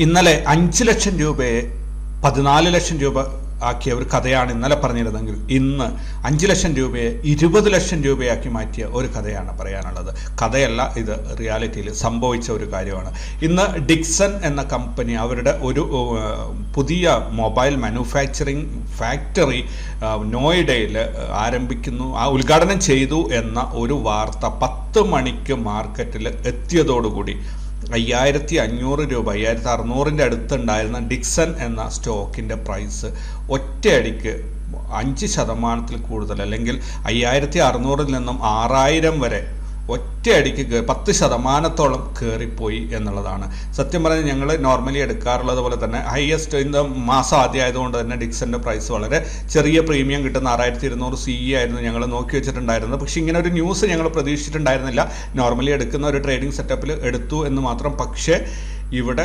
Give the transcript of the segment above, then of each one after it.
ഇന്നലെ 5 ലക്ഷം രൂപയെ 14 ലക്ഷം രൂപ ആക്കിയ ഒരു കഥയാണ് ഇന്നലെ പറഞ്ഞിരുന്നെങ്കിൽ ഇന്ന് 5 ലക്ഷം രൂപയെ 20 ലക്ഷം രൂപയാക്കി മാറ്റിയ ഒരു കഥയാണ് പറയാനുള്ളത്. കഥയല്ല, ഇത് റിയാലിറ്റിയിൽ സംഭവിച്ച ഒരു കാര്യമാണ്. ഇന്ന് ഡിക്സൺ എന്ന കമ്പനി അവരുടെ ഒരു പുതിയ മൊബൈൽ മാനുഫാക്ചറിങ് ഫാക്ടറി നോയിഡയിൽ ആരംഭിക്കുന്നു, ഉദ്ഘാടനം ചെയ്തു എന്ന ഒരു വാർത്ത 10 മണിക്ക് മാർക്കറ്റിൽ എത്തിയതോടുകൂടി 5500 രൂപ 5600 അടുത്തുണ്ടായിരുന്ന ഡിക്സൺ എന്ന സ്റ്റോക്കിൻ്റെ പ്രൈസ് ഒറ്റയടിക്ക് 5% കൂടുതൽ, അല്ലെങ്കിൽ 5600 നിന്നും 6000 വരെ ഒറ്റയടിക്ക് 10% കയറിപ്പോയി എന്നുള്ളതാണ്. സത്യം പറഞ്ഞാൽ ഞങ്ങൾ നോർമലി എടുക്കാറുള്ളത് പോലെ തന്നെ ഹയസ്റ്റ് ഇന്ന് മാസം ആദ്യം ആയതുകൊണ്ട് തന്നെ ഡിക്സന്റെ പ്രൈസ് വളരെ ചെറിയ പ്രീമിയം കിട്ടുന്ന 6200 CE ആയിരുന്നു ഞങ്ങൾ നോക്കി വെച്ചിട്ടുണ്ടായിരുന്നത്. പക്ഷെ ഇങ്ങനെ ഒരു ന്യൂസ് ഞങ്ങൾ പ്രതീക്ഷിച്ചിട്ടുണ്ടായിരുന്നില്ല. നോർമലി എടുക്കുന്ന ഒരു ട്രേഡിംഗ് സെറ്റപ്പിൽ എടുത്തു എന്ന് മാത്രം. പക്ഷേ ഇവിടെ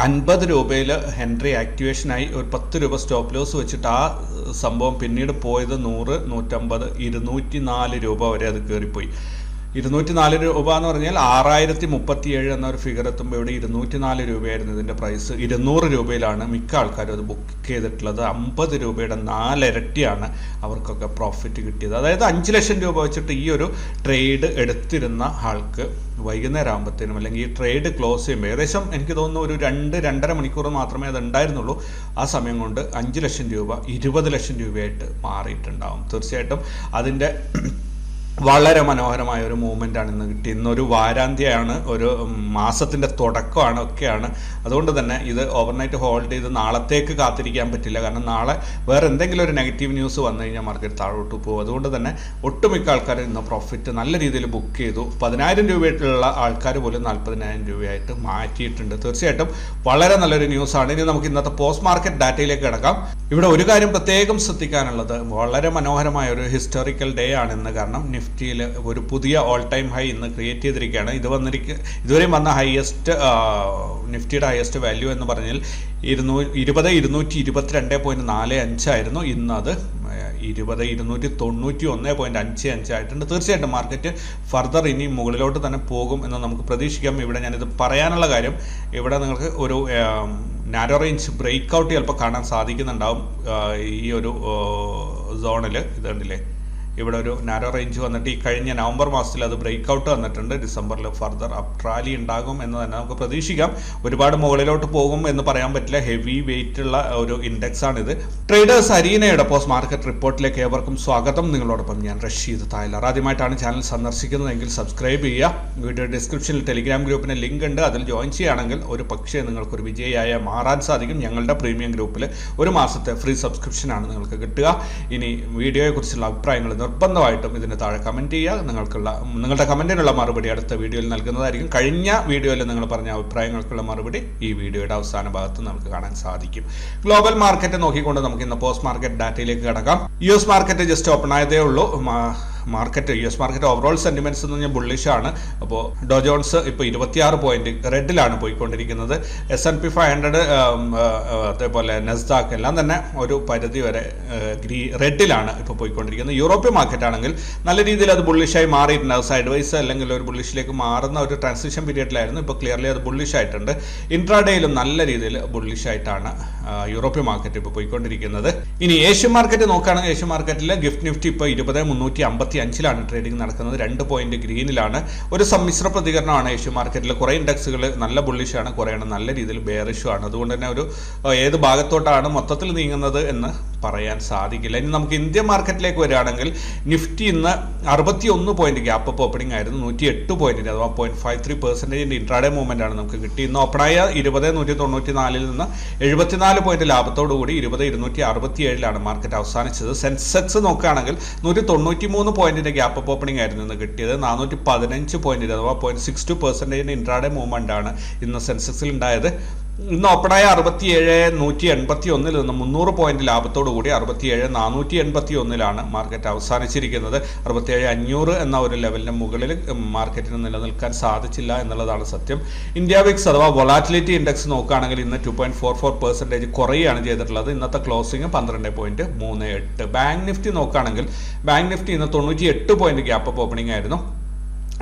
50 രൂപയിൽ ഹെൻറി ആക്ടിവേഷനായി ഒരു 10 രൂപ സ്റ്റോപ്പ് ലോസ് വെച്ചിട്ട് ആ സംഭവം പിന്നീട് പോയത് 100, 150, 204 രൂപ വരെ അത് കയറിപ്പോയി. 204 രൂപ എന്ന് പറഞ്ഞാൽ 6037 എന്ന ഒരു ഫിഗർ എത്തുമ്പോൾ ഇവിടെ 204 രൂപയായിരുന്നു ഇതിൻ്റെ പ്രൈസ്. 200 രൂപയിലാണ് മിക്ക ആൾക്കാരും അത് ബുക്ക് ചെയ്തിട്ടുള്ളത്. 50 രൂപയുടെ 4 ഇരട്ടിയാണ് അവർക്കൊക്കെ പ്രോഫിറ്റ് കിട്ടിയത്. അതായത് 5 ലക്ഷം രൂപ വെച്ചിട്ട് ഈ ഒരു ട്രേഡ് എടുത്തിരുന്ന ആൾക്ക് വൈകുന്നേരം ആകുമ്പോഴത്തേനും, അല്ലെങ്കിൽ ഈ ട്രേഡ് ക്ലോസ് ചെയ്യുമ്പോൾ ഏകദേശം എനിക്ക് തോന്നുന്നു ഒരു 2-2.5 മണിക്കൂർ മാത്രമേ അത് ഉണ്ടായിരുന്നുള്ളൂ. ആ സമയം കൊണ്ട് 5 ലക്ഷം രൂപ 20 ലക്ഷം രൂപയായിട്ട് മാറിയിട്ടുണ്ടാവും. തീർച്ചയായിട്ടും അതിൻ്റെ വളരെ മനോഹരമായ ഒരു മൂവ്മെൻ്റാണ് ഇന്ന് കിട്ടി. ഇന്നൊരു വാരാന്ത്യമാണ്, ഒരു മാസത്തിൻ്റെ തുടക്കമാണ് ഒക്കെയാണ്. അതുകൊണ്ട് തന്നെ ഇത് ഓവർനൈറ്റ് ഹോൾഡ് ചെയ്ത് നാളത്തേക്ക് കാത്തിരിക്കാൻ പറ്റില്ല. കാരണം നാളെ വേറെ എന്തെങ്കിലും ഒരു നെഗറ്റീവ് ന്യൂസ് വന്നു കഴിഞ്ഞാൽ മാർക്കറ്റ് താഴോട്ട് പോകും. അതുകൊണ്ട് തന്നെ ഒട്ടുമിക്ക ആൾക്കാർ ഇന്ന് പ്രോഫിറ്റ് നല്ല രീതിയിൽ ബുക്ക് ചെയ്തു. 10,000 രൂപയായിട്ടുള്ള ആൾക്കാർ പോലും 40,000 രൂപയായിട്ട് മാറ്റിയിട്ടുണ്ട്. തീർച്ചയായിട്ടും വളരെ നല്ലൊരു ന്യൂസാണ്. ഇനി നമുക്ക് ഇന്നത്തെ പോസ്റ്റ് മാർക്കറ്റ് ഡാറ്റയിലേക്ക് കിടക്കാം. ഇവിടെ ഒരു കാര്യം പ്രത്യേകം ശ്രദ്ധിക്കാനുള്ളത്, വളരെ മനോഹരമായ ഒരു ഹിസ്റ്റോറിക്കൽ ഡേ ആണ് ഇന്ന്. കാരണം നിഫ്റ്റിയിൽ ഒരു പുതിയ ഓൾ ടൈം ഹൈ ഇന്ന് ക്രിയേറ്റ് ചെയ്തിരിക്കുകയാണ്. ഇതുവരെയും വന്ന ഹയസ്റ്റ് നിഫ്റ്റിയുടെ ഹയസ്റ്റ് വാല്യൂ എന്ന് പറഞ്ഞാൽ 20,222.45 ആയിരുന്നു. ഇന്ന് അത് 20,291.55 ആയിട്ടുണ്ട്. തീർച്ചയായിട്ടും മാർക്കറ്റ് ഫർദർ ഇനി മുകളിലോട്ട് തന്നെ പോകും എന്ന് നമുക്ക് പ്രതീക്ഷിക്കാം. ഇവിടെ ഞാനിത് പറയാനുള്ള കാര്യം, ഇവിടെ നിങ്ങൾക്ക് ഒരു നാരോ റേഞ്ച് ബ്രേക്ക് ഔട്ട് ചിലപ്പോൾ കാണാൻ സാധിക്കുന്നുണ്ടാവും. ഈ ഒരു സോണിൽ ഇത് കണ്ടില്ലേ, ഇവിടെ ഒരു നാരോ റേഞ്ച് വന്നിട്ട് ഈ കഴിഞ്ഞ നവംബർ മാസത്തിൽ അത് ബ്രേക്ക് ഔട്ട് വന്നിട്ടുണ്ട്. ഡിസംബറിൽ ഫർദർ അപ് റാലി ഉണ്ടാകും എന്ന് തന്നെ നമുക്ക് പ്രതീക്ഷിക്കാം. ഒരുപാട് മുകളിലോട്ട് പോകും എന്ന് പറയാൻ പറ്റില്ല. ഹെവി വെയിറ്റ് ഉള്ള ഒരു ഇൻഡെക്സ് ആണിത്. ട്രേഡേഴ്സ് അരീനയുടെ പോസ്റ്റ് മാർക്കറ്റ് റിപ്പോർട്ടിലേക്ക് ഏവർക്കും സ്വാഗതം. നിങ്ങളോടൊപ്പം ഞാൻ റഷീദ് തായ്ലർ. ആദ്യമായിട്ടാണ് ചാനൽ സന്ദർശിക്കുന്നതെങ്കിൽ സബ്സ്ക്രൈബ് ചെയ്യുക. വീഡിയോ ഡിസ്ക്രിപ്ഷനിൽ ടെലിഗ്രാം ഗ്രൂപ്പിന് ലിങ്ക് ഉണ്ട്. അതിൽ ജോയിൻ ചെയ്യുകയാണെങ്കിൽ ഒരു പക്ഷേ നിങ്ങൾക്കൊരു വിജയിയായി മാറാൻ സാധിക്കും. ഞങ്ങളുടെ പ്രീമിയം ഗ്രൂപ്പിൽ ഒരു മാസത്തെ ഫ്രീ സബ്സ്ക്രിപ്ഷനാണ് നിങ്ങൾക്ക് കിട്ടുക. ഇനി വീഡിയോയെക്കുറിച്ചുള്ള അഭിപ്രായങ്ങൾ നിർബന്ധമായിട്ടും ഇതിന് താഴെ കമൻറ്റ് ചെയ്യുക. നിങ്ങളുടെ കമൻറ്റിനുള്ള മറുപടി അടുത്ത വീഡിയോയിൽ നൽകുന്നതായിരിക്കും. കഴിഞ്ഞ വീഡിയോയിൽ നിങ്ങൾ പറഞ്ഞ അഭിപ്രായങ്ങൾക്കുള്ള മറുപടി ഈ വീഡിയോയുടെ അവസാന ഭാഗത്ത് നമുക്ക് കാണാൻ സാധിക്കും. ഗ്ലോബൽ മാർക്കറ്റ് നോക്കിക്കൊണ്ട് നമുക്ക് ഇന്ന് പോസ്റ്റ് മാർക്കറ്റ് ഡാറ്റയിലേക്ക് കടക്കാം. US മാർക്കറ്റ് ജസ്റ്റ് ഓപ്പൺ ആയതേ ഉള്ളൂ. US മാർക്കറ്റ് ഓവറോൾ സെന്റിമെന്റ്സ് എന്ന് പറഞ്ഞാൽ ബുള്ളിഷാണ്. അപ്പോൾ ഡോ ജോൺസ് ഇപ്പോൾ 26 പോയിന്റ് റെഡിലാണ് പോയിക്കൊണ്ടിരിക്കുന്നത്. S&P 500 അതേപോലെ നെസ്ഡാക്ക് എല്ലാം തന്നെ ഒരു പരിധി വരെ റെഡിലാണ് ഇപ്പോൾ പോയിക്കൊണ്ടിരിക്കുന്നത്. യൂറോപ്യൻ മാർക്കറ്റ് ആണെങ്കിൽ നല്ല രീതിയിൽ അത് ബുള്ളിഷായി മാറിയിട്ടുണ്ട്. സൈഡ് വൈസ് അല്ലെങ്കിൽ ഒരു ബുള്ളിഷിലേക്ക് മാറുന്ന ഒരു ട്രാൻസിഷൻ പീരിയഡിലായിരുന്നു. ഇപ്പോൾ ക്ലിയർലി അത് ബുള്ളിഷ് ആയിട്ടുണ്ട്. ഇൻട്രാഡേയിലും നല്ല രീതിയിൽ ബുള്ളിഷായിട്ടാണ് യൂറോപ്യൻ മാർക്കറ്റ് ഇപ്പോൾ പോയിക്കൊണ്ടിരിക്കുന്നത്. ഇനി ഏഷ്യൻ മാർക്കറ്റ് നോക്കുകയാണെങ്കിൽ ഏഷ്യൻ മാർക്കറ്റിൽ ഗിഫ്റ്റ് നിഫ്റ്റി ഇപ്പോൾ 20,355 ട്രേഡിംഗ് നടക്കുന്നത്. 2 പോയിന്റ് ഗ്രീനിലാണ്. ഒരു സമ്മിശ്ര പ്രതികരണമാണ് ഏഷ്യൻ മാർക്കറ്റിൽ. കുറേ ഇൻഡെക്സുകൾ നല്ല ബുള്ളിഷാണ്, കുറേ നല്ല രീതിയിൽ ബെയറിഷും ആണ്. അതുകൊണ്ട് തന്നെ ഒരു ഏത് ഭാഗത്തോട്ടാണ് മൊത്തത്തിൽ നീങ്ങുന്നത് എന്ന് പറയാൻ സാധിക്കില്ല. ഇനി നമുക്ക് ഇന്ത്യൻ മാർക്കറ്റിലേക്ക് വരികയാണെങ്കിൽ നിഫ്റ്റി ഇന്ന് 61 പോയിന്റ് ഗ്യാപ്പ് അപ്പ് ഓപ്പണിംഗ് ആയിരുന്നു. 108 പോയിന്റിന് അഥവാ 0.53% ഇൻട്രാഡേ മൂവ്മെന്റ് ആണ് നമുക്ക് കിട്ടി. ഇന്ന് ഓപ്പണായ 20,194 നിന്ന് 74 പോയിന്റ് ലാഭത്തോടുകൂടി 20,267 മാർക്കറ്റ് അവസാനിച്ചത്. സെൻസെക്സ് നോക്കുകയാണെങ്കിൽ 193 പോയിന്റിന്റെ ഗ്യാപ്പ് അപ്പ് ഓപ്പണിംഗ് ആയിരുന്നു ഇന്ന് കിട്ടിയത്. 415 പോയിന്റിന് അഥവാ 0.62% ഇൻട്രാഡേ മൂവ്മെന്റ് ആണ് ഇന്ന് സെൻസെക്സിൽ ഉണ്ടായത്. ഇന്ന് ഓപ്പണായ 67,181 നിന്ന് 300 പോയിന്റ് ലാഭത്തോടുകൂടി 67,481 മാർക്കറ്റ് അവസാനിച്ചിരിക്കുന്നത്. 67,500 എന്ന ഒരു ലെവലിന് മുകളിൽ മാർക്കറ്റിന് നിലനിൽക്കാൻ സാധിച്ചില്ല എന്നുള്ളതാണ് സത്യം. ഇന്ത്യ വിക്സ് അഥവാ വൊളാറ്റിലിറ്റി ഇൻഡെക്സ് നോക്കുകയാണെങ്കിൽ ഇന്ന് 2.44% കുറയുകയാണ് ചെയ്തിട്ടുള്ളത്. ഇന്നത്തെ ക്ലോസിംഗ് 12.38. ബാങ്ക് നിഫ്റ്റി നോക്കുകയാണെങ്കിൽ ബാങ്ക് നിഫ്റ്റി ഇന്ന് 98 പോയിന്റ് ഗ്യാപ്പ് അപ്പ് ഓപ്പണിംഗ് ആയിരുന്നു.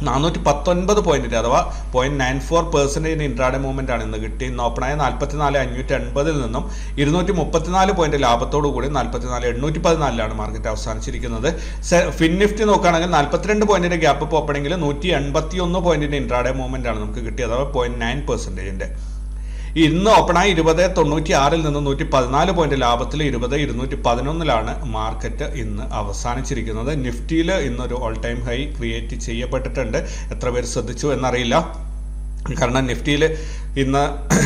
419 പോയിന്റിൻ്റെ അഥവാ 0.94% ഇൻട്രാഡേ മൂവ്മെന്റ് ആണ് ഇന്ന് കിട്ടി. ഇന്ന് ഓപ്പണായ 44,580 നിന്നും 234 പോയിന്റ് ലാഭത്തോടു കൂടി 44,814 മാർക്കറ്റ് അവസാനിച്ചിരിക്കുന്നത്. ഫിൻ നിഫ്റ്റി നോക്കുകയാണെങ്കിൽ 42 പോയിന്റിന്റെ ഗ്യാപ്പ് ഓപ്പണിംഗിൽ 181 പോയിന്റിന്റെ ഇൻട്രാഡേ മൂവ്മെന്റ് ആണ് നമുക്ക് കിട്ടിയത്, അഥവാ 0.9%. ഇന്ന് ഓപ്പണായി 20.96 നിന്ന് 114 പോയിന്റ് ലാഭത്തിൽ 20.211 മാർക്കറ്റ് ഇന്ന് അവസാനിച്ചിരിക്കുന്നത്. നിഫ്റ്റിയിൽ ഇന്നൊരു ഓൾ ടൈം ഹൈ ക്രിയേറ്റ് ചെയ്യപ്പെട്ടിട്ടുണ്ട്. എത്ര പേര് ശ്രദ്ധിച്ചു എന്നറിയില്ല. കാരണം നിഫ്റ്റിയിൽ ഇന്ന്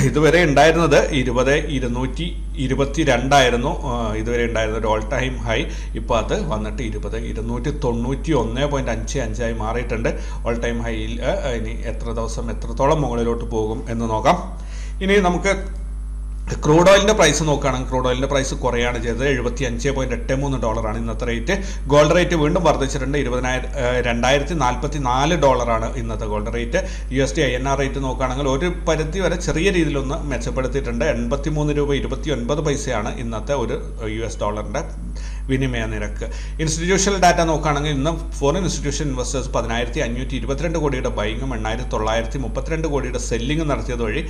ഇതുവരെ ഉണ്ടായിരുന്നത് 20,222 ആയിരുന്നു ഇതുവരെ ഉണ്ടായിരുന്ന ഒരു ഓൾ ടൈം ഹൈ. ഇപ്പോൾ അത് വന്നിട്ട് 20,291.55 മാറിയിട്ടുണ്ട്. ഓൾ ടൈം ഹൈയിൽ ഇനി എത്രത്തോളം മുകളിലോട്ട് പോകും എന്ന് നോക്കാം. ഇനി നമുക്ക് ക്രൂഡ് ഓയിലിൻ്റെ പ്രൈസ് നോക്കുകയാണെങ്കിൽ ക്രൂഡ് ഓയിലിൻ്റെ പ്രൈസ് കുറയാണ് ചെയ്തത്. $75.83 ഇന്നത്തെ റേറ്റ്. ഗോൾഡ് റേറ്റ് വീണ്ടും വർദ്ധിച്ചിട്ടുണ്ട്. $2,044 ഇന്നത്തെ gold rate. USD INR rate നോക്കുകയാണെങ്കിൽ ഒരു പരിധി വരെ ചെറിയ രീതിയിലൊന്ന് മെച്ചപ്പെടുത്തിയിട്ടുണ്ട്. $83.29 ഇന്നത്തെ ഒരു US ഡോളറിൻ്റെ വിനിമയ നിരക്ക്. ഇൻസ്റ്റിറ്റ്യൂഷണൽ ഡാറ്റ നോക്കുകയാണെങ്കിൽ ഇന്ന് ഫോറിൻ ഇൻസ്റ്റിറ്റ്യൂഷൻ ഇൻവെസ്റ്റേഴ്സ് 10,522 കോടിയുടെ ബൈങ്ങും 8,932 കോടിയുടെ സെല്ലിംഗ് നടത്തിയത് വഴി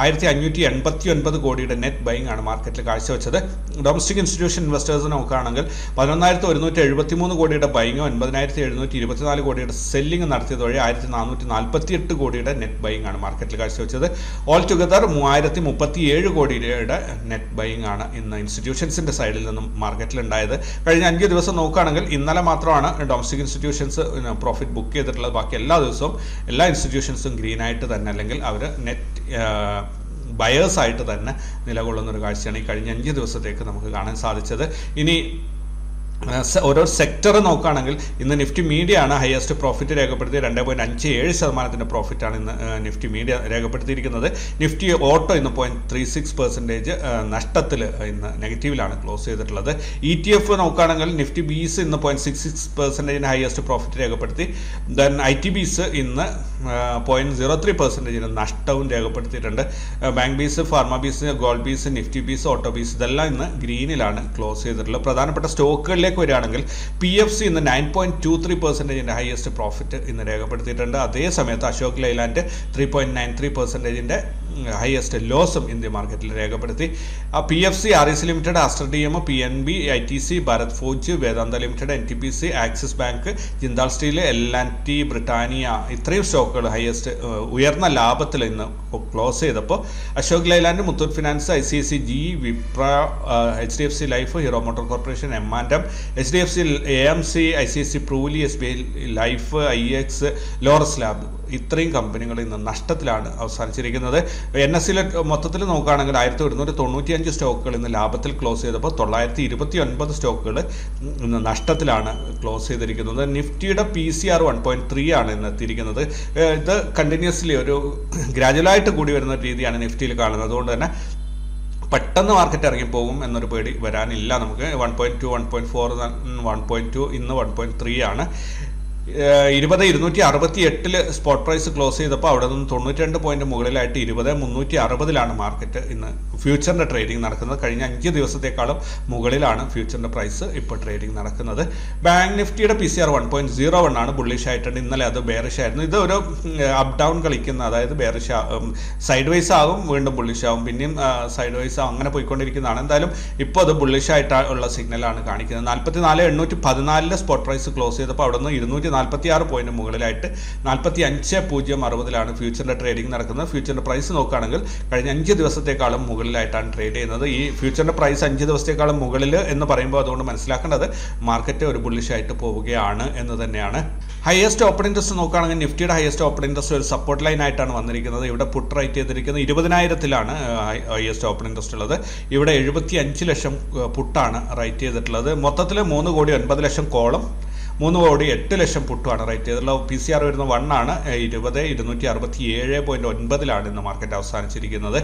1,589 കോടിയുടെ നെറ്റ് ബൈങ് ആണ് മാർക്കറ്റിൽ കാഴ്ചവെച്ചത്. ഡൊമസ്റ്റിക് ഇൻസ്റ്റിറ്റ്യൂഷൻ ഇൻവെസ്റ്റേഴ്സ് നോക്കുകയാണെങ്കിൽ 11,173 കോടിയുടെ ബൈങ്ങും 9,724 കോടിയുടെ സെല്ലിംഗ് നടത്തിയത് വഴി 1,448 കോടിയുടെ നെറ്റ് ബൈങ് ആണ് മാർക്കറ്റിൽ കാഴ്ചവെച്ചത്. ഓൾ ടുഗദർ 3,037 കോടിയുടെ നെറ്റ് ബൈങ് ആണ് ഇന്ന് ഇൻസ്റ്റിറ്റ്യൂഷൻസിന്റെ സൈഡിൽ നിന്നും മാർക്കറ്റിൽ ഉണ്ടായത്. കഴിഞ്ഞ 5 ദിവസം നോക്കുകയാണെങ്കിൽ ഇന്നലെ മാത്രമാണ് ഡൊമസ്റ്റിക് ഇൻസ്റ്റിറ്റ്യൂഷൻസ് പ്രോഫിറ്റ് ബുക്ക് ചെയ്തിട്ടുള്ളത്. ബാക്കി എല്ലാ ദിവസവും എല്ലാ ഇൻസ്റ്റിറ്റ്യൂഷൻസും ഗ്രീൻ ആയിട്ട് തന്നെ അല്ലെങ്കിൽ അവർ നെറ്റ് ബയേഴ്സ് ആയിട്ട് തന്നെ നിലകൊള്ളുന്ന ഒരു കാഴ്ചയാണ് ഈ കഴിഞ്ഞ 5 ദിവസത്തേക്ക് നമുക്ക് കാണാൻ സാധിച്ചത്. ഇനി ഓരോ സെക്ടർ നോക്കുകയാണെങ്കിൽ ഇന്ന് നിഫ്റ്റി മീഡിയ ആണ് ഹയസ്റ്റ് പ്രോഫിറ്റ് രേഖപ്പെടുത്തി. 2.57% പ്രോഫിറ്റാണ് ഇന്ന് നിഫ്റ്റി മീഡിയ രേഖപ്പെടുത്തിയിരിക്കുന്നത്. നിഫ്റ്റി ഓട്ടോ ഇന്ന് 0.36% നഷ്ടത്തിൽ ഇന്ന് നെഗറ്റീവിലാണ് ക്ലോസ് ചെയ്തിട്ടുള്ളത്. ETF നോക്കുകയാണെങ്കിൽ നിഫ്റ്റി ബീസ് ഇന്ന് 0.66% ഹയസ്റ്റ് പ്രോഫിറ്റ് രേഖപ്പെടുത്തി. ദെൻ ITBs ഇന്ന് 0.03% നഷ്ടവും രേഖപ്പെടുത്തിയിട്ടുണ്ട്. ബാങ്ക് ബീസ്, ഫാർമ ബീസ്, ഗോൾഡ് ബീസ്, നിഫ്റ്റി ബീസ്, ഓട്ടോ ബീസ് ഇതെല്ലാം ഇന്ന് ഗ്രീനിലാണ് ക്ലോസ് ചെയ്തിട്ടുള്ളത്. പ്രധാനപ്പെട്ട സ്റ്റോക്കുകളിലേക്ക് വരികയാണെങ്കിൽ PFC ഇന്ന് 9.23% ഹയസ്റ്റ് പ്രോഫിറ്റ് ഇന്ന് രേഖപ്പെടുത്തിയിട്ടുണ്ട്. അതേ സമയത്ത് അശോക് ലൈലാൻഡ് 3.93% ഹയസ്റ്റ് ലോസും ഇന്ത്യ മാർക്കറ്റിൽ രേഖപ്പെടുത്തി. PFC, REC limited, Aster DM, PNB, ITC, Bharat forge, Vedanta limited, NTPC, Axis bank, Jindal steel, L&T, Britannia ഇത്രയും സ്റ്റോക്കുകൾ ഹയസ്റ്റ് ഉയർന്ന ലാഭത്തിൽ ഇന്ന് ക്ലോസ് ചെയ്തപ്പോൾ Ashok Leyland, Muthoot finance, ICICI, Wipro, HDFC life, Hero motor corporation, M&M, HDFC AMC, ICICI പ്രൂലി, SBI life, IX, Laurus lab ഇത്രയും കമ്പനികൾ ഇന്ന് നഷ്ടത്തിലാണ് അവസാനിച്ചിരിക്കുന്നത്. NSEയിൽ മൊത്തത്തിൽ നോക്കുകയാണെങ്കിൽ 1,195 സ്റ്റോക്കുകൾ ഇന്ന് ലാഭത്തിൽ ക്ലോസ് ചെയ്തപ്പോൾ 929 സ്റ്റോക്കുകൾ ഇന്ന് നഷ്ടത്തിലാണ് ക്ലോസ് ചെയ്തിരിക്കുന്നത്. നിഫ്റ്റിയുടെ PCR 1.3 ആണ് ഇന്ന് എത്തിയിരിക്കുന്നത്. ഇത് കണ്ടിന്യൂസ്ലി ഒരു ഗ്രാജുവലായിട്ട് കൂടി വരുന്ന രീതിയാണ് നിഫ്റ്റിയിൽ കാണുന്നത്. അതുകൊണ്ട് തന്നെ പെട്ടെന്ന് മാർക്കറ്റ് ഇറങ്ങിപ്പോകും എന്നൊരു പേടി വരാനില്ല നമുക്ക്. 1.2, 1.4, 1.2 ഇന്ന് 1.3 ആണ്. 20,268 സ്പോട്ട് പ്രൈസ് ക്ലോസ് ചെയ്തപ്പോൾ അവിടെ നിന്ന് 92 പോയിന്റ് മുകളിലായിട്ട് 20,360 മാർക്കറ്റ് ഇന്ന് ഫ്യൂച്ചറിൻ്റെ ട്രേഡിംഗ് നടക്കുന്നത്. കഴിഞ്ഞ 5 ദിവസത്തേക്കാളും മുകളിലാണ് ഫ്യൂച്ചറിൻ്റെ പ്രൈസ് ഇപ്പോൾ ട്രേഡിംഗ് നടക്കുന്നത്. ബാങ്ക് നിഫ്റ്റിയുടെ PCR 1.01 ആണ്, ബുള്ളിഷ് ആയിട്ടുണ്ട്. ഇന്നലെ അത് ബെയറിഷ് ആയിരുന്നു. ഇത് ഒരു അപ്പ് ഡൗൺ കളിക്കുന്ന, അതായത് ബെയറിഷ് സൈഡ് വൈസ് ആകും, വീണ്ടും ബുള്ളിഷ് ആകും, പിന്നെയും സൈഡ് വൈസ് ആകും, അങ്ങനെ പോയിക്കൊണ്ടിരിക്കുന്നതാണ്. എന്തായാലും ഇപ്പോൾ അത് ബുള്ളിഷ് ആയിട്ടുള്ള സിഗ്നലാണ് കാണിക്കുന്നത്. 44,814 സ്പോട്ട് പ്രൈസ് ക്ലോസ് ചെയ്തപ്പോൾ അവിടെ നിന്ന് 246 പോയിന്റ് മുകളിലായിട്ട് 45,060 ഫ്യൂച്ചറിന്റെ ട്രേഡിംഗ് നടക്കുന്നത്. ഫ്യൂച്ചറിന്റെ പ്രൈസ് നോക്കുകയാണെങ്കിൽ കഴിഞ്ഞ 5 ദിവസത്തേക്കാളും മുകളിലായിട്ടാണ് ട്രേഡ് ചെയ്യുന്നത്. ഈ ഫ്യൂച്ചറിന്റെ പ്രൈസ് 5 ദിവസത്തേക്കാളും മുകളിൽ എന്ന് പറയുമ്പോൾ അതുകൊണ്ട് മനസ്സിലാക്കേണ്ടത് മാർക്കറ്റ് ഒരു ബുള്ളിഷ് ആയിട്ട് പോവുകയാണ് എന്ന് തന്നെയാണ്. ഹയസ്റ്റ് ഓപ്പൺ ഇൻട്രസ്റ്റ് നോക്കുകയാണെങ്കിൽ നിഫ്റ്റിയുടെ ഹയസ്റ്റ് ഓപ്പൺ ഇൻട്രസ്റ്റ് ഒരു സപ്പോർട്ട് ലൈൻ ആയിട്ടാണ് വന്നിരിക്കുന്നത്. ഇവിടെ പുട്ട് റൈറ്റ് ചെയ്തിരിക്കുന്നത് 20,000 ഹയസ്റ്റ് ഓപ്പൺ ഇൻട്രസ്റ്റ് ഉള്ളത്. ഇവിടെ 75 ലക്ഷം പുട്ടാണ് റൈറ്റ് ചെയ്തിട്ടുള്ളത്. മൊത്തത്തിൽ 3,09,00,000 കോളും 3,08,00,000 പുട്ടുമാണ് റേറ്റ് ചെയ്തിട്ടുള്ളത്. PCR വരുന്ന 1 ആണ്. 20,267.9 ഇന്ന് മാർക്കറ്റ് അവസാനിച്ചിരിക്കുന്നത്.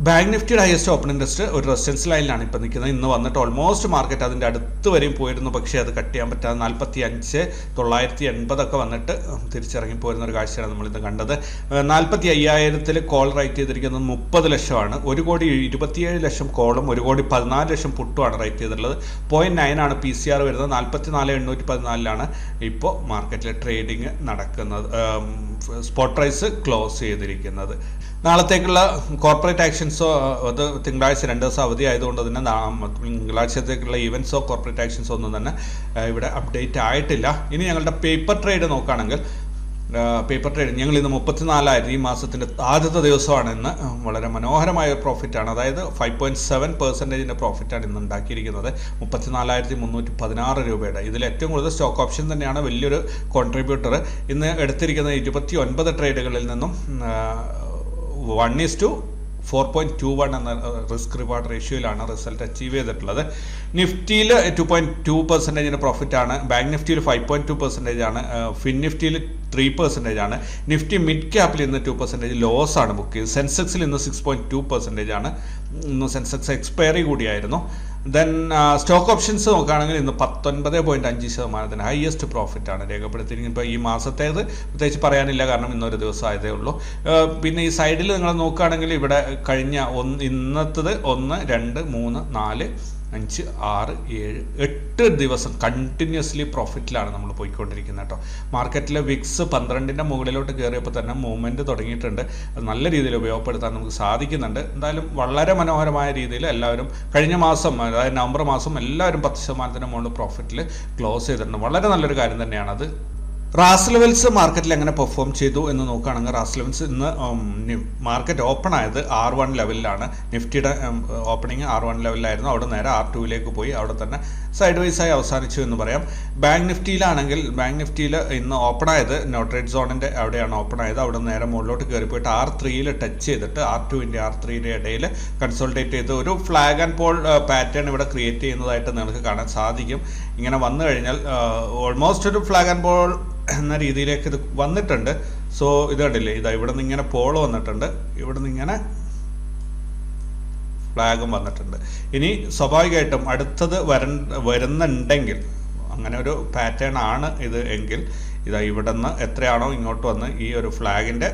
ബാങ്ക് നിഫ്റ്റിയുടെ ഹയസ്റ്റ് ഓപ്പണിംഗ് ടെസ്റ്റ് ഒരു റെസിസ്റ്റൻസ് ലൈനിലാണ് ഇപ്പോൾ നിൽക്കുന്നത്. ഇന്ന് വന്നിട്ട് ഓൾമോസ്റ്റ് മാർക്കറ്റ് അതിൻ്റെ അടുത്ത് വരെയും പോയിരുന്നു, പക്ഷേ അത് കട്ട് ചെയ്യാൻ പറ്റാതെ 45,980 വന്നിട്ട് തിരിച്ചിറങ്ങി പോരുന്ന ഒരു കാഴ്ചയാണ് നമ്മളിന്ന് കണ്ടത്. 45,000 കോൾ റൈറ്റ് ചെയ്തിരിക്കുന്നത് 30 ലക്ഷമാണ്. 1,27,00,000 കോളും 1,14,00,000 പുട്ടുമാണ് റൈറ്റ് ചെയ്തിട്ടുള്ളത്. 0.9 ആണ് PCR വരുന്നത്. 44,814 ഇപ്പോൾ മാർക്കറ്റിൽ ട്രേഡിങ് നടക്കുന്നത്. സ്പോട്ട് പ്രൈസ് ക്ലോസ് ചെയ്തിരിക്കുന്നത്. നാളത്തേക്കുള്ള കോർപ്പറേറ്റ് ആക്ഷൻസോ അത് തിങ്കളാഴ്ച 2 ദിവസം അവധി ആയതുകൊണ്ട് തന്നെ തിങ്കളാഴ്ചത്തേക്കുള്ള ഈവൻസോ കോർപ്പറേറ്റ് ആക്ഷൻസോ ഒന്നും തന്നെ ഇവിടെ അപ്ഡേറ്റ് ആയിട്ടില്ല. ഇനി ഞങ്ങളുടെ പേപ്പർ ട്രേഡ് നോക്കുകയാണെങ്കിൽ പേപ്പർ ട്രേഡ് ഞങ്ങൾ ഇന്ന് 34,000 ഈ മാസത്തിൻ്റെ ആദ്യത്തെ ദിവസമാണ് ഇന്ന്. വളരെ മനോഹരമായ പ്രോഫിറ്റാണ്, അതായത് 5.7% പ്രോഫിറ്റാണ് ഇന്ന് ഉണ്ടാക്കിയിരിക്കുന്നത്. 34,316 രൂപയുടെ. ഇതിൽ ഏറ്റവും കൂടുതൽ സ്റ്റോക്ക് ഓപ്ഷൻ തന്നെയാണ് വലിയൊരു കോൺട്രിബ്യൂട്ടർ. ഇന്ന് എടുത്തിരിക്കുന്ന 29 ട്രേഡുകളിൽ നിന്നും 1:4.21 എന്ന റിസ്ക് റിവാർഡ് റേഷ്യോയിലാണ് റിസൾട്ട് അച്ചീവ് ചെയ്തിട്ടുള്ളത്. നിഫ്റ്റിയിൽ 2.2% പ്രോഫിറ്റാണ്. ബാങ്ക് നിഫ്റ്റിയിൽ 5.2% ആണ്. ഫിൻ നിഫ്റ്റിയിൽ 3% ആണ്. നിഫ്റ്റി മിഡ് ക്യാപ്പിൽ ഇന്ന് 2% ലോസ് ആണ് ബുക്ക് ചെയ്തത്. സെൻസെക്സിൽ ഇന്ന് 6.2% ആണ്. ഇന്ന് സെൻസെക്സ് എക്സ്പയറി കൂടിയായിരുന്നു. ദെൻ സ്റ്റോക്ക് ഓപ്ഷൻസ് നോക്കുകയാണെങ്കിൽ ഇന്ന് 19.5% ഹയസ്റ്റ് പ്രോഫിറ്റാണ് രേഖപ്പെടുത്തിയിരിക്കുന്നത്. ഇപ്പോൾ ഈ മാസത്തേത് പ്രത്യേകിച്ച് പറയാനില്ല, കാരണം ഇന്നൊരു ദിവസം ആയതേ ഉള്ളൂ. പിന്നെ ഈ സൈഡിൽ നിങ്ങൾ നോക്കുകയാണെങ്കിൽ ഇവിടെ കഴിഞ്ഞ ഇന്നത്തത് 1, 2, 3, 4, 5, 6, 7, 8 ദിവസം കണ്ടിന്യൂസ്ലി പ്രോഫിറ്റിലാണ് നമ്മൾ പോയിക്കൊണ്ടിരിക്കുന്നത് കേട്ടോ. മാർക്കറ്റിലെ വിക്സ് 12ന്റെ മുകളിലോട്ട് കയറിയപ്പോൾ തന്നെ മൂവ്മെൻറ്റ് തുടങ്ങിയിട്ടുണ്ട്. അത് നല്ല രീതിയിൽ ഉപയോഗപ്പെടുത്താൻ നമുക്ക് സാധിക്കുന്നുണ്ട്. എന്തായാലും വളരെ മനോഹരമായ രീതിയിൽ എല്ലാവരും കഴിഞ്ഞ മാസം, അതായത് നവംബർ മാസം എല്ലാവരും 10% മുകളിൽ പ്രോഫിറ്റിൽ ക്ലോസ് ചെയ്തിട്ടുണ്ട്. വളരെ നല്ലൊരു കാര്യം തന്നെയാണത്. റാസ് ലെവൽസ് മാർക്കറ്റിൽ എങ്ങനെ പെർഫോം ചെയ്തു എന്ന് നോക്കുകയാണെങ്കിൽ റാസ് ലെവൽസ് ഇന്ന് മാർക്കറ്റ് ഓപ്പൺ ആയത് R1 ലെവലിലാണ്. നിഫ്റ്റിയുടെ ഓപ്പണിംഗ് R1 ലെവലിലായിരുന്നു. അവിടെ നേരെ R2ലേക്ക് പോയി അവിടെ തന്നെ സൈഡ് വൈസായി അവസാനിച്ചു എന്ന് പറയാം. ബാങ്ക് നിഫ്റ്റിയിലാണെങ്കിൽ ബാങ്ക് നിഫ്റ്റിയിൽ ഇന്ന് ഓപ്പൺ ആയത് നോട്ട്റേറ്റ് സോണിൻ്റെ അവിടെയാണ് ഓപ്പൺ ആയത്. അവിടെ നേരെ മുകളിലോട്ട് കയറിപ്പോയിട്ട് R3യിൽ ടച്ച് ചെയ്തിട്ട് R2ൻ്റെ R3യുടെ ഇടയിൽ കൺസോൾട്ടേറ്റ് ചെയ്ത് ഒരു ഫ്ലാഗ് ആൻഡ് പോൾ പാറ്റേൺ ഇവിടെ ക്രിയേറ്റ് ചെയ്യുന്നതായിട്ട് നിങ്ങൾക്ക് കാണാൻ സാധിക്കും. ഇങ്ങനെ വന്നു കഴിഞ്ഞാൽ ഓൾമോസ്റ്റ് ഒരു ഫ്ലാഗ് ആൻഡ് പോൾ എന്ന രീതിയിലേക്ക് ഇത് വന്നിട്ടുണ്ട്. സോ ഇത് കണ്ടില്ലേ, ഇതാ ഇവിടെ നിന്ന് ഇങ്ങനെ പോള് വന്നിട്ടുണ്ട്, ഇവിടെ നിന്ന് ഇങ്ങനെ ഫ്ലാഗും വന്നിട്ടുണ്ട്. ഇനി സ്വാഭാവികമായിട്ടും അടുത്തത് വരുന്നുണ്ടെങ്കിൽ അങ്ങനെ ഒരു പാറ്റേൺ ആണ് ഇത് എങ്കിൽ ഇതാ ഇവിടെ നിന്ന് എത്രയാണോ ഇങ്ങോട്ട് വന്ന് ഈ ഒരു ഫ്ലാഗിൻ്റെ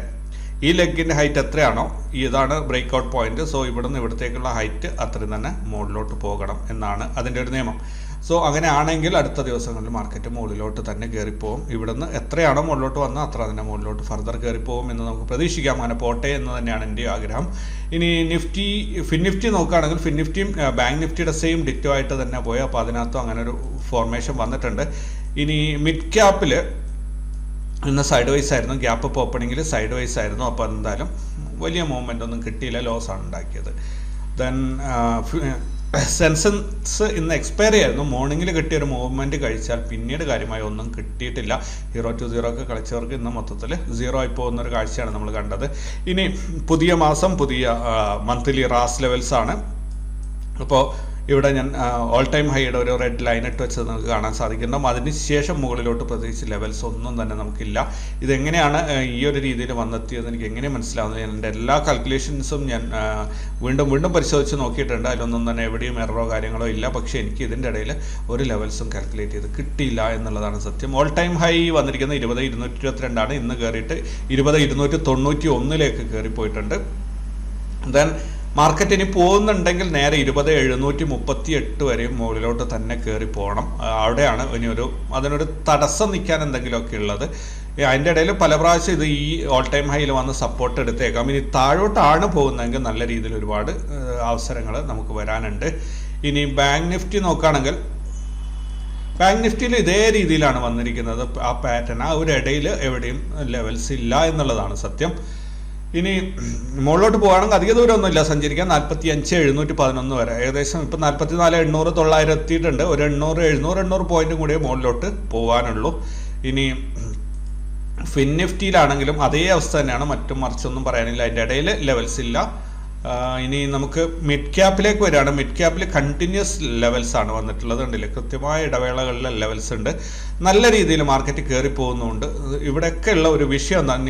ഈ ലെഗിൻ്റെ ഹൈറ്റ് എത്രയാണോ ഇതാണ് ബ്രേക്ക് ഔട്ട് പോയിന്റ്. സോ ഇവിടെ നിന്ന് ഇവിടത്തേക്കുള്ള ഹൈറ്റ് അത്രയും തന്നെ മുകളിലോട്ട് പോകണം എന്നാണ് അതിൻ്റെ ഒരു നിയമം. സോ അങ്ങനെ ആണെങ്കിൽ അടുത്ത ദിവസങ്ങളിൽ മാർക്കറ്റ് മുകളിലോട്ട് തന്നെ കയറിപ്പോവും. ഇവിടെ നിന്ന് എത്രയാണോ മുകളിലോട്ട് വന്നാൽ അത്ര തന്നെ മുകളിലോട്ട് ഫർദർ കയറിപ്പോവും എന്ന് നമുക്ക് പ്രതീക്ഷിക്കാം. അങ്ങനെ പോട്ടെ എന്ന് തന്നെയാണ് എൻ്റെ ആഗ്രഹം. ഇനി ഫിൻ നിഫ്റ്റി നോക്കുകയാണെങ്കിൽ ഫിൻ നിഫ്റ്റിയും ബാങ്ക് നിഫ്റ്റിയുടെ സെയിം ഡിറ്റോ ആയിട്ട് തന്നെ പോയി. അപ്പോൾ അതിനകത്തും അങ്ങനെ ഒരു ഫോർമേഷൻ വന്നിട്ടുണ്ട്. ഇനി മിഡ് ക്യാപ്പിൽ ഇന്ന് സൈഡ് വൈസ് ആയിരുന്നു. ഗ്യാപ്പ് അപ്പ് ഓപ്പണിങ്ങിൽ സൈഡ് വൈസ് ആയിരുന്നു. അപ്പോൾ എന്തായാലും വലിയ മൂവ്മെൻ്റ് ഒന്നും കിട്ടിയില്ല, ലോസാണ് ഉണ്ടാക്കിയത്. ദെൻ സെൻസെക്സ് ഇന്ന് എക്സ്പയറി ആയിരുന്നു. മോർണിംഗിൽ കിട്ടിയൊരു മൂവ്മെൻറ്റ് കഴിച്ചാൽ പിന്നീട് കാര്യമായി ഒന്നും കിട്ടിയിട്ടില്ല. 0-0 കളിച്ചവർക്ക് ഇന്ന് മൊത്തത്തിൽ 0 ആയി പോകുന്നൊരു കാഴ്ചയാണ് നമ്മൾ കണ്ടത്. ഇനി പുതിയ മാസം പുതിയ മന്ത്ലി റാസ് ലെവൽസ് ആണ്. അപ്പോൾ ഇവിടെ ഞാൻ ഓൾ ടൈം ഹൈയുടെ ഒരു റെഡ് ലൈൻ ഇട്ട് വെച്ചത് നമുക്ക് കാണാൻ സാധിക്കുന്നുണ്ടാവും. അതിന് ശേഷം മുകളിലോട്ട് പ്രത്യേകിച്ച് ലെവൽസ് ഒന്നും തന്നെ നമുക്കില്ല. ഇതെങ്ങനെയാണ് ഈ ഒരു രീതിയിൽ വന്നെത്തിയത് എനിക്ക് എങ്ങനെ മനസ്സിലാവുന്നത്? എൻ്റെ എല്ലാ കാൽക്കുലേഷൻസും ഞാൻ വീണ്ടും പരിശോധിച്ച് നോക്കിയിട്ടുണ്ട്. അതിലൊന്നും തന്നെ എവിടെയും എററോ കാര്യങ്ങളോ ഇല്ല. പക്ഷേ എനിക്ക് ഇതിൻ്റെ ഇടയിൽ ഒരു ലെവൽസും കാൽക്കുലേറ്റ് ചെയ്ത് കിട്ടിയില്ല എന്നുള്ളതാണ് സത്യം. ഓൾ ടൈം ഹൈ വന്നിരിക്കുന്നത് 20,222 ഇന്ന് കയറിയിട്ട് 20,291 കയറിപ്പോയിട്ടുണ്ട്. ദെൻ മാർക്കറ്റ് ഇനി പോകുന്നുണ്ടെങ്കിൽ നേരെ 20,738 വരെയും മുകളിലോട്ട് തന്നെ കയറി പോകണം. അവിടെയാണ് ഇനി അതിനൊരു തടസ്സം നിൽക്കാൻ എന്തെങ്കിലുമൊക്കെ ഉള്ളത്. അതിൻ്റെ ഇടയിൽ പല പ്രാവശ്യം ഇത് ഈ ഓൾ ടൈം ഹൈയിൽ വന്ന് സപ്പോർട്ട് എടുത്തേക്കാം. ഇനി താഴോട്ടാണ് പോകുന്നതെങ്കിൽ നല്ല രീതിയിൽ ഒരുപാട് അവസരങ്ങൾ നമുക്ക് വരാനുണ്ട്. ഇനി ബാങ്ക് നിഫ്റ്റി നോക്കുകയാണെങ്കിൽ ബാങ്ക് നിഫ്റ്റിയിൽ ഇതേ രീതിയിലാണ് വന്നിരിക്കുന്നത്. ആ പാറ്റേൺ ആ ഒരു ഇടയിൽ എവിടെയും ലെവൽസ് ഇല്ല എന്നുള്ളതാണ് സത്യം. ഇനി മുകളിലോട്ട് പോകുകയാണെങ്കിൽ അധിക ദൂരമൊന്നുമില്ല സഞ്ചരിക്കാൻ. 45,711 വരെ ഏകദേശം ഇപ്പം 44,800 എത്തിയിട്ടുണ്ട്. ഒരു 800 പോയിന്റും കൂടിയേ മുകളിലോട്ട് പോകാനുള്ളൂ. ഇനി ഫിൻ നിഫ്റ്റിയിലാണെങ്കിലും അതേ അവസ്ഥ തന്നെയാണ്, മറ്റും മറിച്ചൊന്നും പറയാനില്ല. അതിൻ്റെ ഇടയിൽ ലെവൽസ് ഇല്ല. ഇനി നമുക്ക് മിഡ് ക്യാപ്പിലേക്ക് വരികയാണ്. മിഡ് ക്യാപ്പിൽ കണ്ടിന്യൂസ് ലെവൽസ് ആണ് വന്നിട്ടുള്ളത്. ഉണ്ടല്ലേ, കൃത്യമായ ഇടവേളകളിലെ ലെവൽസ് ഉണ്ട്. നല്ല രീതിയിൽ മാർക്കറ്റ് കയറി പോകുന്നുണ്ട്. ഇവിടെയൊക്കെ ഉള്ള ഒരു വിഷയം എന്താണ്,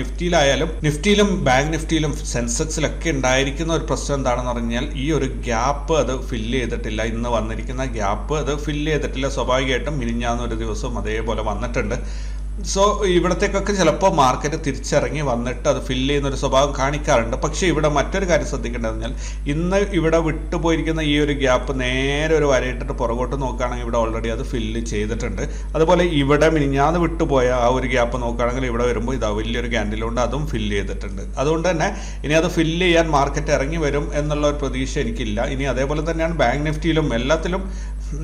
നിഫ്റ്റിയിലും ബാങ്ക് നിഫ്റ്റിയിലും സെൻസെക്സിലൊക്കെ ഉണ്ടായിരിക്കുന്ന ഒരു പ്രശ്നം എന്താണെന്ന് പറഞ്ഞാൽ ഈ ഒരു ഗ്യാപ്പ് അത് ഫില്ല് ചെയ്തിട്ടില്ല. ഇന്ന് വന്നിരിക്കുന്ന ഗ്യാപ്പ് അത് ഫില്ല് ചെയ്തിട്ടില്ല. സ്വാഭാവികമായിട്ടും മിനിഞ്ഞാന്നൊരു ദിവസം അതേപോലെ വന്നിട്ടുണ്ട്. സോ ഇവിടത്തേക്കൊക്കെ ചിലപ്പോൾ മാർക്കറ്റ് തിരിച്ചിറങ്ങി വന്നിട്ട് അത് ഫില്ല് ചെയ്യുന്നൊരു സ്വഭാവം കാണിക്കാറുണ്ട്. പക്ഷേ ഇവിടെ മറ്റൊരു കാര്യം ശ്രദ്ധിക്കേണ്ടത് പറഞ്ഞാൽ ഇന്ന് ഇവിടെ വിട്ടുപോയിരിക്കുന്ന ഈ ഒരു ഗ്യാപ്പ് നേരെ ഒരു വരയിട്ടിട്ട് പുറകോട്ട് നോക്കുകയാണെങ്കിൽ ഇവിടെ ഓൾറെഡി അത് ഫില്ല് ചെയ്തിട്ടുണ്ട്. അതുപോലെ ഇവിടെ മിനിഞ്ഞാന്ന് വിട്ടുപോയ ആ ഒരു ഗ്യാപ്പ് നോക്കുകയാണെങ്കിൽ ഇവിടെ വരുമ്പോൾ ഇതാ വലിയൊരു ക്യാൻഡിലുണ്ട്, അതും ഫില്ല് ചെയ്തിട്ടുണ്ട്. അതുകൊണ്ട് തന്നെ ഇനി അത് ഫില്ല് ചെയ്യാൻ മാർക്കറ്റ് ഇറങ്ങി വരും എന്നുള്ള ഒരു പ്രതീക്ഷ എനിക്കില്ല. ഇനി അതേപോലെ തന്നെയാണ് ബാങ്ക് നിഫ്റ്റിയിലും എല്ലാത്തിലും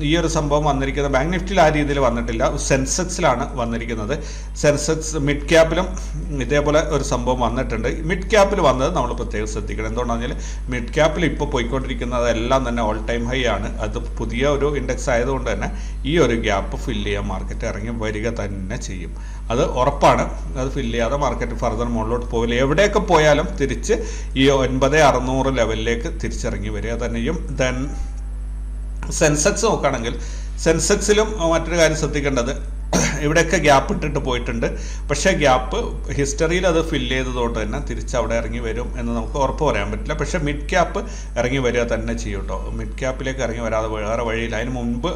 ഈ ഒരു സംഭവം വന്നിരിക്കുന്നത്. ബാങ്ക് നിഫ്റ്റിയിൽ ആ രീതിയിൽ വന്നിട്ടില്ല, സെൻസെക്സിലാണ് വന്നിരിക്കുന്നത്. സെൻസെക്സ് മിഡ് ക്യാപ്പിലും ഇതേപോലെ ഒരു സംഭവം വന്നിട്ടുണ്ട്. മിഡ് ക്യാപ്പിൽ വന്നത് നമ്മൾ പ്രത്യേകം ശ്രദ്ധിക്കണം. എന്തുകൊണ്ടാണെന്ന് വെച്ചാൽ മിഡ് ക്യാപ്പിൽ ഇപ്പോൾ പോയിക്കൊണ്ടിരിക്കുന്നതെല്ലാം തന്നെ ഓൾ ടൈം ഹൈ ആണ്. അത് പുതിയ ഒരു ഇൻഡെക്സ് ആയതുകൊണ്ട് തന്നെ ഈ ഒരു ഗ്യാപ്പ് ഫില്ല് ചെയ്യാൻ മാർക്കറ്റ് ഇറങ്ങി വരിക തന്നെ ചെയ്യും. അത് ഉറപ്പാണ്. അത് ഫില്ല് ചെയ്യാതെ മാർക്കറ്റ് ഫർദർ മുകളിലോട്ട് പോകില്ല. എവിടെയൊക്കെ പോയാലും തിരിച്ച് ഈ 9600 ലെവലിലേക്ക് തിരിച്ചിറങ്ങി വരിക തന്നെയും. ദെൻ സെൻസെക്സ് നോക്കുകയാണെങ്കിൽ സെൻസെക്സിലും മറ്റൊരു കാര്യം ശ്രദ്ധിക്കേണ്ടത്, ഇവിടെയൊക്കെ ഗ്യാപ്പ് ഇട്ടിട്ട് പോയിട്ടുണ്ട്. പക്ഷേ ഗ്യാപ്പ് ഹിസ്റ്ററിയിൽ അത് ഫില്ല് ചെയ്തതുകൊണ്ട് തന്നെ തിരിച്ച് അവിടെ ഇറങ്ങി വരും എന്ന് നമുക്ക് ഉറപ്പ് പറയാൻ പറ്റില്ല. പക്ഷേ മിഡ് ക്യാപ്പ് ഇറങ്ങി വരിക തന്നെ ചെയ്യും കേട്ടോ. മിഡ് ക്യാപ്പിലേക്ക് ഇറങ്ങി വരാതെ വേറെ വഴിയില്ല. അതിന് മുൻപ്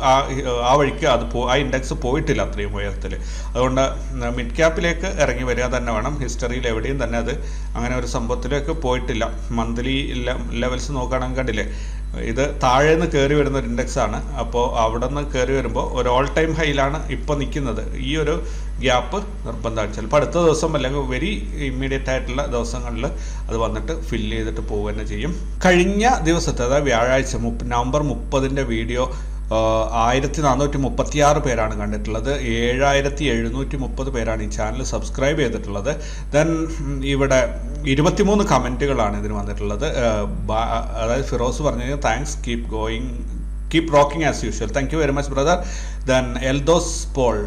ആ വഴിക്ക് ആ ഇൻഡെക്സ് പോയിട്ടില്ല അത്രയും ഉയരത്തിൽ. അതുകൊണ്ട് മിഡ് ക്യാപ്പിലേക്ക് ഇറങ്ങി വരിക തന്നെ വേണം. ഹിസ്റ്ററിയിൽ എവിടെയും തന്നെ അത് അങ്ങനെ ഒരു സംഭവത്തിലേക്ക് പോയിട്ടില്ല. മന്ത്ലി ലെവൽസ് നോക്കുകയാണെങ്കിൽ കണ്ടില്ലേ, ഇത് താഴെ നിന്ന് കയറി വരുന്ന ഒരു ഇൻഡെക്സ് ആണ്. അപ്പോൾ അവിടെ നിന്ന് കയറി വരുമ്പോൾ ഒരു ഓൾ ടൈം ഹൈയിലാണ് ഇപ്പോൾ നിൽക്കുന്നത്. ഈ ഒരു ഗ്യാപ്പ് നിർബന്ധമാണ്. ചിലപ്പോൾ അടുത്ത ദിവസം അല്ലെങ്കിൽ വെരി ഇമ്മീഡിയറ്റ് ആയിട്ടുള്ള ദിവസങ്ങളിൽ അത് വന്നിട്ട് ഫില്ല് ചെയ്തിട്ട് പോവുക തന്നെ ചെയ്യും. കഴിഞ്ഞ ദിവസത്തെ അതായത് വ്യാഴാഴ്ച നവംബർ 30 വീഡിയോ 1436 പേരാണ് കണ്ടിട്ടുള്ളത്. 7730 പേരാണ് ഈ ചാനൽ സബ്സ്ക്രൈബ് ചെയ്തിട്ടുള്ളത്. ദെൻ ഇവിടെ 23 കമൻറ്റുകളാണ് ഇതിന് വന്നിട്ടുള്ളത്. അതായത് ഫിറോസ് പറഞ്ഞു കഴിഞ്ഞാൽ thanks, keep rocking as usual, thank you very much brother. Then Eldhose Paul,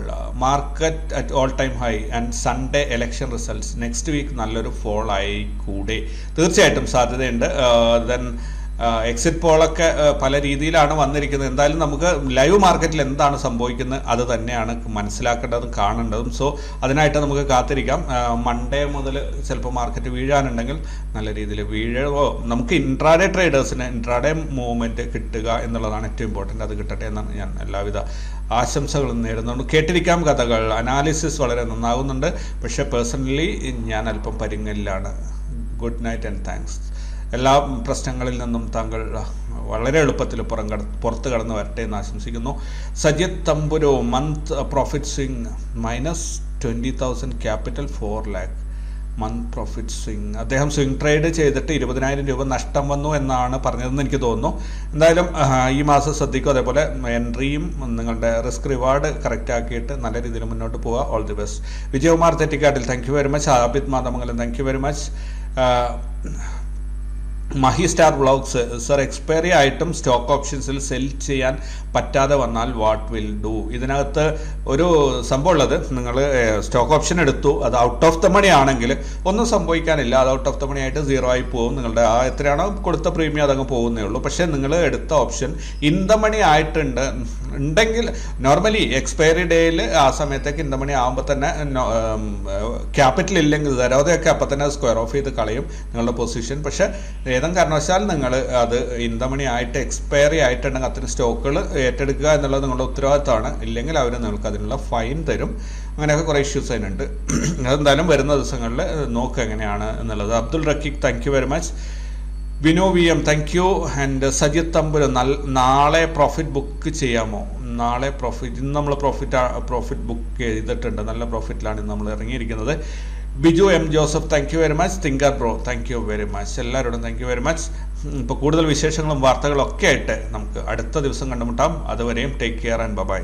market at all time high and Sunday election results, next week നല്ലൊരു ഫോൾ ആയി കൂടെ, തീർച്ചയായിട്ടും സാധ്യതയുണ്ട്. ദെൻ എക്സിറ്റ് പോളൊക്കെ പല രീതിയിലാണ് വന്നിരിക്കുന്നത്. എന്തായാലും നമുക്ക് ലൈവ് മാർക്കറ്റിൽ എന്താണ് സംഭവിക്കുന്നത് അത് തന്നെയാണ് മനസ്സിലാക്കേണ്ടതും കാണേണ്ടതും. സോ അതിനായിട്ട് നമുക്ക് കാത്തിരിക്കാം. മൺഡേ മുതൽ ചിലപ്പോൾ മാർക്കറ്റ് വീഴാനുണ്ടെങ്കിൽ നല്ല രീതിയിൽ നമുക്ക് ഇൻട്രാഡേ ട്രേഡേഴ്സിന് ഇൻട്രാഡേ മൂവ്മെൻറ്റ് കിട്ടുക എന്നുള്ളതാണ് ഏറ്റവും ഇമ്പോർട്ടൻ്റ്. അത് കിട്ടട്ടെ എന്നാണ് ഞാൻ എല്ലാവിധ ആശംസകളും നേടുന്നുണ്ട്. കേട്ടിരിക്കാം കഥകൾ, അനാലിസിസ് വളരെ നന്നാകുന്നുണ്ട്. പക്ഷേ പേഴ്സണലി ഞാൻ അല്പം പരിങ്ങലിലാണ്. Good night and thanks. എല്ലാ പ്രശ്നങ്ങളിൽ നിന്നും താങ്കൾ വളരെ എളുപ്പത്തിൽ പുറത്ത് കടന്ന് വരട്ടെ എന്ന് ആശംസിക്കുന്നു. Sajith Thamburu, month profit swing -20,000, capital 4 lakh month profit swing. അദ്ദേഹം സ്വിംഗ് ട്രേഡ് ചെയ്തിട്ട് 20,000 രൂപ നഷ്ടം വന്നു എന്നാണ് പറഞ്ഞതെന്ന് എനിക്ക് തോന്നുന്നു. എന്തായാലും ഈ മാസം ശ്രദ്ധിക്കും. അതേപോലെ എൻട്രിയും നിങ്ങളുടെ റിസ്ക് റിവാർഡ് കറക്റ്റ് ആക്കിയിട്ട് നല്ല രീതിയിൽ മുന്നോട്ട് പോവുക. All the best. Vijayakumar Thettikattil, thank you very much. Abid Mathamangalam, thank you very much. Mahi star vlogs, sir expiry ആയിട്ടും സ്റ്റോക്ക് ഓപ്ഷൻസിൽ സെൽ ചെയ്യാൻ പറ്റാതെ വന്നാൽ വാട്ട് വിൽ ഡു? ഇതിനകത്ത് ഒരു സംഭവം ഉള്ളത്, നിങ്ങൾ സ്റ്റോക്ക് ഓപ്ഷൻ എടുത്തു, അത് ഔട്ട് ഓഫ് ദ മണി ആണെങ്കിൽ ഒന്നും സംഭവിക്കാനില്ല. അത് ഔട്ട് ഓഫ് ദ മണി ആയിട്ട് 0 ആയി പോകും. നിങ്ങളുടെ എത്രയാണോ കൊടുത്ത പ്രീമിയം അതങ്ങ് പോകുന്നേ ഉള്ളൂ. പക്ഷേ നിങ്ങൾ എടുത്ത ഓപ്ഷൻ ഇൻ ദ മണി ഉണ്ടെങ്കിൽ നോർമലി എക്സ്പയറി ഡേയിൽ ആ സമയത്തേക്ക് ഇൻ ദ മണി ആകുമ്പോൾ തന്നെ ക്യാപിറ്റൽ ഇല്ലെങ്കിൽ തരോതെയൊക്കെ അപ്പം തന്നെ സ്ക്വയർ ഓഫ് ചെയ്ത് കളയും നിങ്ങളുടെ പൊസിഷൻ. പക്ഷേ ഏതും കാരണവശാൽ നിങ്ങൾ അത് ഇൻ ദ മണി ആയിട്ട് എക്സ്പയറി ആയിട്ടുണ്ടെങ്കിൽ അത്തരം സ്റ്റോക്കുകൾ ഏറ്റെടുക്കുക എന്നുള്ളത് നിങ്ങളുടെ ഉത്തരവാദിത്തമാണ്. ഇല്ലെങ്കിൽ അവർ നിങ്ങൾക്ക് അതിനുള്ള ഫൈൻ തരും. അങ്ങനെയൊക്കെ കുറേ ഇഷ്യൂസ് അതിനുണ്ട്. അതെന്തായാലും വരുന്ന ദിവസങ്ങളിൽ നോക്കുക എങ്ങനെയാണ് എന്നുള്ളത്. Abdul Raqeeq, thank you very much. Vino V M, thank you. And Sajith Thamburu, നാളെ പ്രോഫിറ്റ് ബുക്ക് ചെയ്യാമോ? നാളെ ഇന്ന് നമ്മൾ പ്രോഫിറ്റ് ബുക്ക് ചെയ്തിട്ടുണ്ട്. നല്ല പ്രോഫിറ്റിലാണ് ഇന്ന് നമ്മൾ ഇറങ്ങിയിരിക്കുന്നത്. Biju M Joseph, thank you very much. Thinker bro, thank you very much. എല്ലാവരോടും താങ്ക് യു വെരി മച്ച്. ഇപ്പോൾ കൂടുതൽ വിശേഷങ്ങളും വാർത്തകളും ഒക്കെ ആയിട്ട് നമുക്ക് അടുത്ത ദിവസം കണ്ടുമുട്ടാം. അതുവരെയും ടേക്ക് കെയർ ആൻഡ് ബൈ.